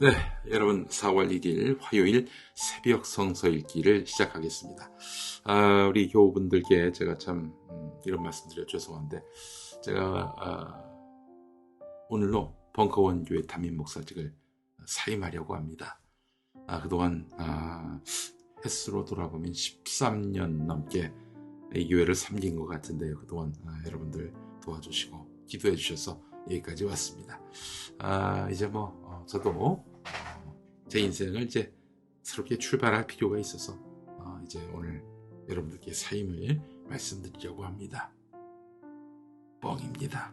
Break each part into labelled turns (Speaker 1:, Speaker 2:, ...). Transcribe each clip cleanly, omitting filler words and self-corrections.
Speaker 1: 네, 여러분 4월 1일 화요일 새벽 성서 읽기를 시작하겠습니다. 우리 교우분들께 제가 참 이런 말씀드려 죄송한데 제가 오늘로 벙커원교회 담임 목사직을 사임하려고 합니다. 그동안 횟수로 돌아보면 13년 넘게 이 교회를 섬긴 것 같은데요. 그동안 여러분들 도와주시고 기도해 주셔서 여기까지 왔습니다. 이제 저도 제 인생을 이제 새롭게 출발할 필요가 있어서 이제 오늘 여러분들께 사임을 말씀드리려고 합니다. 뻥입니다.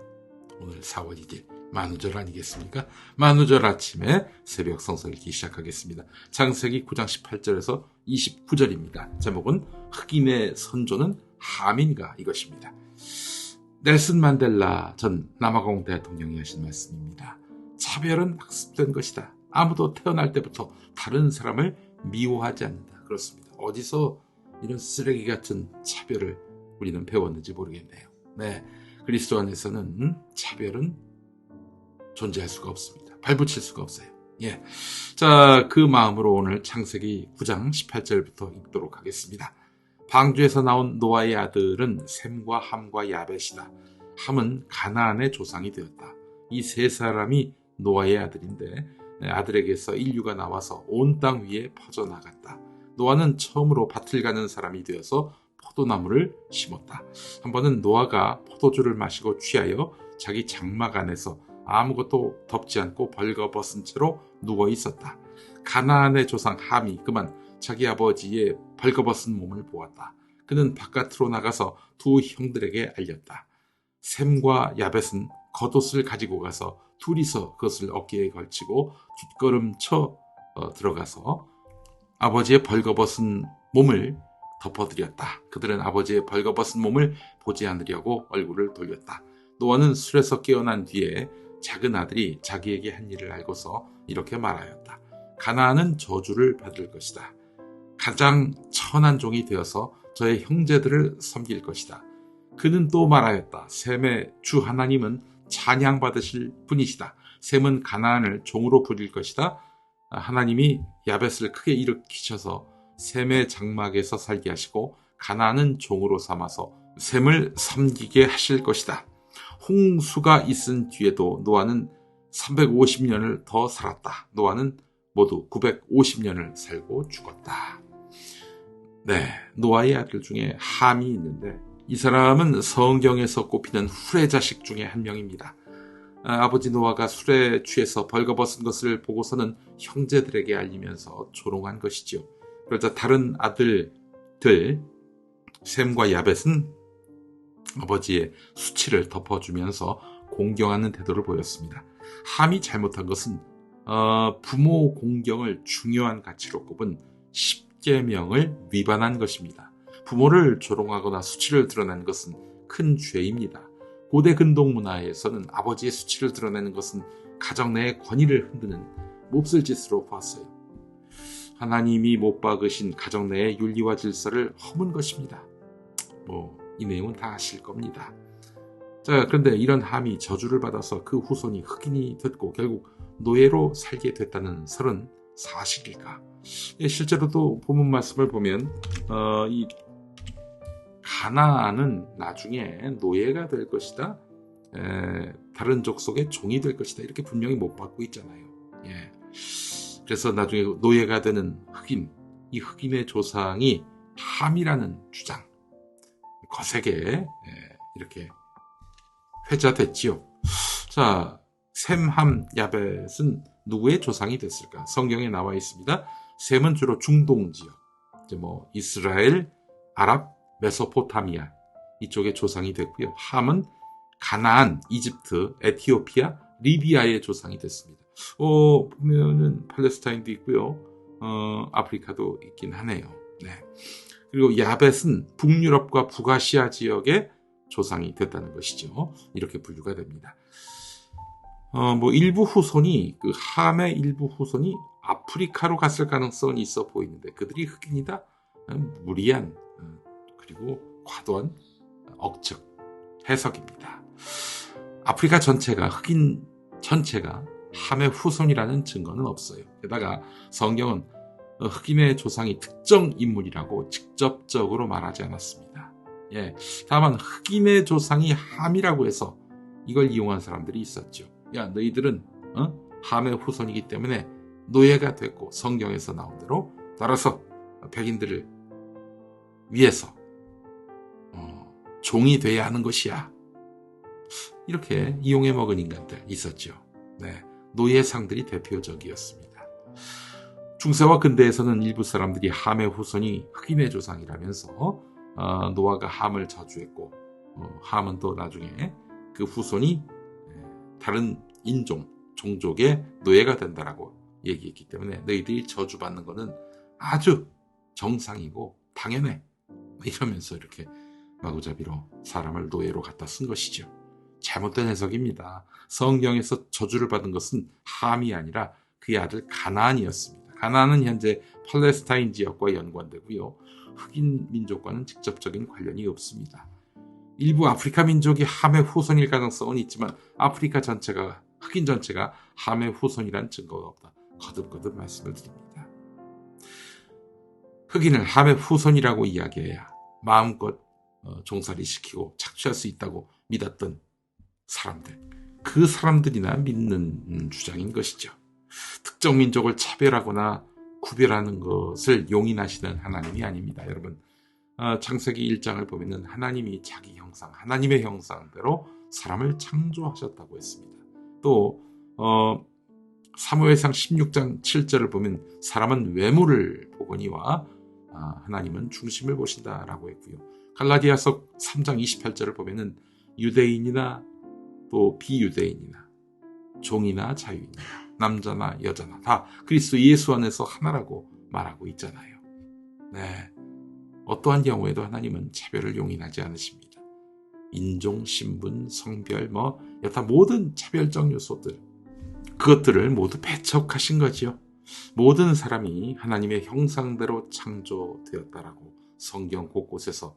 Speaker 1: 오늘 4월 1일 만우절 아니겠습니까? 만우절 아침에 새벽 성서 읽기 시작하겠습니다. 창세기 9장 18절에서 29절입니다. 제목은 흑인의 선조는 함인가 이것입니다. 넬슨 만델라 전 남아공 대통령이 하신 말씀입니다. 차별은 학습된 것이다. 아무도 태어날 때부터 다른 사람을 미워하지 않는다. 그렇습니다. 어디서 이런 쓰레기 같은 차별을 우리는 배웠는지 모르겠네요. 네, 그리스도 안에서는 차별은 존재할 수가 없습니다. 발붙일 수가 없어요. 예, 자, 그 마음으로 오늘 창세기 9장 18절부터 읽도록 하겠습니다. 방주에서 나온 노아의 아들은 셈과 함과 야벳이다. 함은 가나안의 조상이 되었다. 이 세 사람이 노아의 아들인데 아들에게서 인류가 나와서 온 땅 위에 퍼져나갔다. 노아는 처음으로 밭을 가는 사람이 되어서 포도나무를 심었다. 한 번은 노아가 포도주를 마시고 취하여 자기 장막 안에서 아무것도 덮지 않고 벌거벗은 채로 누워 있었다. 가나안의 조상 함이 그만 자기 아버지의 벌거벗은 몸을 보았다. 그는 바깥으로 나가서 두 형들에게 알렸다. 셈과 야벳은 겉옷을 가지고 가서 둘이서 그것을 어깨에 걸치고 뒷걸음쳐 들어가서 아버지의 벌거벗은 몸을 덮어드렸다. 그들은 아버지의 벌거벗은 몸을 보지 않으려고 얼굴을 돌렸다. 노아는 술에서 깨어난 뒤에 작은 아들이 자기에게 한 일을 알고서 이렇게 말하였다. 가나안은 저주를 받을 것이다. 가장 천한 종이 되어서 저의 형제들을 섬길 것이다. 그는 또 말하였다. 셈의 주 하나님은 찬양받으실 분이시다. 셈은 가나안을 종으로 부릴 것이다. 하나님이 야벳을 크게 일으키셔서 셈의 장막에서 살게 하시고 가나안은 종으로 삼아서 셈을 섬기게 하실 것이다. 홍수가 있은 뒤에도 노아는 350년을 더 살았다. 노아는 모두 950년을 살고 죽었다. 네, 노아의 아들 중에 함이 있는데 이 사람은 성경에서 꼽히는 훌의 자식 중에 한 명입니다. 아버지 노아가 술에 취해서 벌거벗은 것을 보고서는 형제들에게 알리면서 조롱한 것이지요. 그러자 다른 아들들 셈과 야벳은 아버지의 수치를 덮어주면서 공경하는 태도를 보였습니다. 함이 잘못한 것은 부모 공경을 중요한 가치로 꼽은 10계명을 위반한 것입니다. 부모를 조롱하거나 수치를 드러내는 것은 큰 죄입니다. 고대 근동 문화에서는 아버지의 수치를 드러내는 것은 가정 내의 권위를 흔드는 몹쓸 짓으로 보았어요. 하나님이 못 박으신 가정 내의 윤리와 질서를 허문 것입니다. 이 내용은 다 아실 겁니다. 자, 그런데 이런 함이 저주를 받아서 그 후손이 흑인이 됐고 결국 노예로 살게 됐다는 설은 사실일까? 실제로도 본문 말씀을 보면 이 가나안은 나중에 노예가 될 것이다. 다른 족속의 종이 될 것이다. 이렇게 분명히 못 받고 있잖아요. 예. 그래서 나중에 노예가 되는 흑인, 이 흑인의 조상이 함이라는 주장, 거세게 이렇게 회자됐지요. 자, 셈, 함, 야벳은 누구의 조상이 됐을까? 성경에 나와 있습니다. 셈은 주로 중동 지역, 이제 이스라엘, 아랍, 메소포타미아 이쪽의 조상이 됐고요. 함은 가나안, 이집트, 에티오피아, 리비아의 조상이 됐습니다. 보면은 팔레스타인도 있고요. 아프리카도 있긴 하네요. 네. 그리고 야벳은 북유럽과 북아시아 지역의 조상이 됐다는 것이죠. 이렇게 분류가 됩니다. 일부 후손이, 그 함의 일부 후손이 아프리카로 갔을 가능성은 있어 보이는데 그들이 흑인이다? 무리한, 그리고 과도한 억측, 해석입니다. 아프리카 전체가, 흑인 전체가 함의 후손이라는 증거는 없어요. 게다가 성경은 흑인의 조상이 특정 인물이라고 직접적으로 말하지 않았습니다. 예, 다만 흑인의 조상이 함이라고 해서 이걸 이용한 사람들이 있었죠. 야, 너희들은 함의 후손이기 때문에 노예가 됐고 성경에서 나온 대로 따라서 백인들을 위해서 종이 돼야 하는 것이야. 이렇게 이용해 먹은 인간들 있었죠. 네, 노예상들이 대표적이었습니다. 중세와 근대에서는 일부 사람들이 함의 후손이 흑인의 조상이라면서 노아가 함을 저주했고 함은 또 나중에 그 후손이 다른 인종, 종족의 노예가 된다라고 얘기했기 때문에 너희들이 저주받는 것은 아주 정상이고 당연해 이러면서 이렇게 마구잡이로 사람을 노예로 갖다 쓴 것이죠. 잘못된 해석입니다. 성경에서 저주를 받은 것은 함이 아니라 그의 아들 가나안이었습니다. 가나안은 현재 팔레스타인 지역과 연관되고요. 흑인 민족과는 직접적인 관련이 없습니다. 일부 아프리카 민족이 함의 후손일 가능성은 있지만 아프리카 전체가, 흑인 전체가 함의 후손이란 증거가 없다. 거듭거듭 말씀을 드립니다. 흑인을 함의 후손이라고 이야기해야 마음껏 종살이 시키고 착취할 수 있다고 믿었던 사람들, 그 사람들이나 믿는 주장인 것이죠. 특정 민족을 차별하거나 구별하는 것을 용인하시는 하나님이 아닙니다. 여러분, 창세기 1장을 보면은 하나님이 자기 형상, 하나님의 형상대로 사람을 창조하셨다고 했습니다. 또 사무엘상 16장 7절을 보면 사람은 외모를 보거니와 하나님은 중심을 보신다라고 했고요. 갈라디아서 3장 28절을 보면은 유대인이나 또 비유대인이나 종이나 자유인이나 남자나 여자나 다 그리스도 예수 안에서 하나라고 말하고 있잖아요. 네, 어떠한 경우에도 하나님은 차별을 용인하지 않으십니다. 인종, 신분, 성별, 여타 모든 차별적 요소들, 그것들을 모두 배척하신 거지요. 모든 사람이 하나님의 형상대로 창조되었다라고 성경 곳곳에서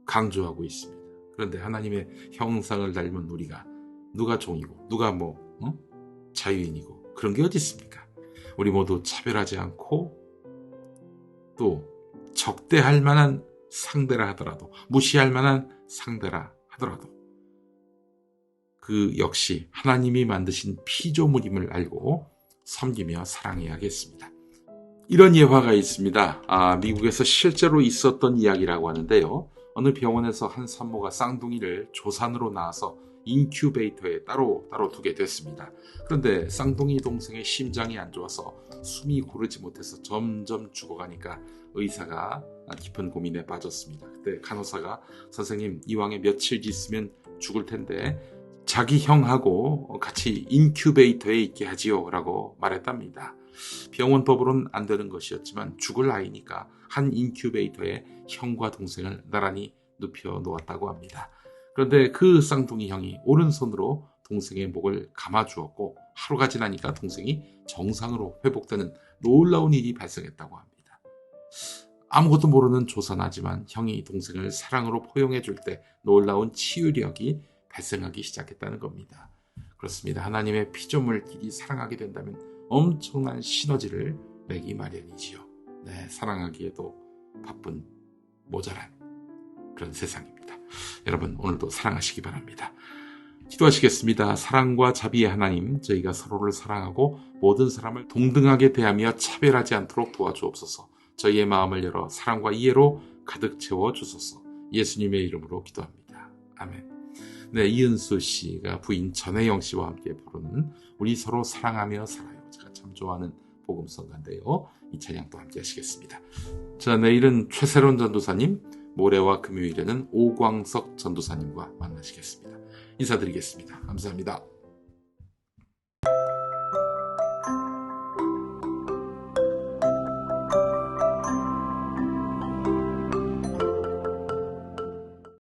Speaker 1: 강조하고 있습니다. 그런데 하나님의 형상을 닮은 우리가 누가 종이고 누가 자유인이고 그런 게 어디 있습니까? 우리 모두 차별하지 않고 또 적대할 만한 상대라 하더라도, 무시할 만한 상대라 하더라도 그 역시 하나님이 만드신 피조물임을 알고 섬기며 사랑해야겠습니다. 이런 예화가 있습니다. 미국에서 실제로 있었던 이야기라고 하는데요. 어느 병원에서 한 산모가 쌍둥이를 조산으로 낳아서 인큐베이터에 따로 두게 됐습니다. 그런데 쌍둥이 동생의 심장이 안 좋아서 숨이 고르지 못해서 점점 죽어가니까 의사가 깊은 고민에 빠졌습니다. 그때 간호사가 선생님, 이왕에 며칠 있으면 죽을 텐데 자기 형하고 같이 인큐베이터에 있게 하지요 라고 말했답니다. 병원법으로는 안 되는 것이었지만 죽을 나이니까 한 인큐베이터에 형과 동생을 나란히 눕혀 놓았다고 합니다. 그런데 그 쌍둥이 형이 오른손으로 동생의 목을 감아주었고 하루가 지나니까 동생이 정상으로 회복되는 놀라운 일이 발생했다고 합니다. 아무것도 모르는 조산아지만 형이 동생을 사랑으로 포용해 줄 때 놀라운 치유력이 발생하기 시작했다는 겁니다. 그렇습니다. 하나님의 피조물끼리 사랑하게 된다면 엄청난 시너지를 내기 마련이지요. 네, 사랑하기에도 바쁜 모자란 그런 세상입니다. 여러분, 오늘도 사랑하시기 바랍니다. 기도하시겠습니다. 사랑과 자비의 하나님, 저희가 서로를 사랑하고 모든 사람을 동등하게 대하며 차별하지 않도록 도와주옵소서. 저희의 마음을 열어 사랑과 이해로 가득 채워주소서. 예수님의 이름으로 기도합니다. 아멘. 네, 이은수 씨가 부인 전혜영 씨와 함께 부르는 우리 서로 사랑하며 살아요. 제가 참 좋아하는 복음성가인데요. 이 찬양도 함께 하시겠습니다. 자, 내일은 최세론 전도사님, 모레와 금요일에는 오광석 전도사님과 만나시겠습니다. 인사드리겠습니다. 감사합니다.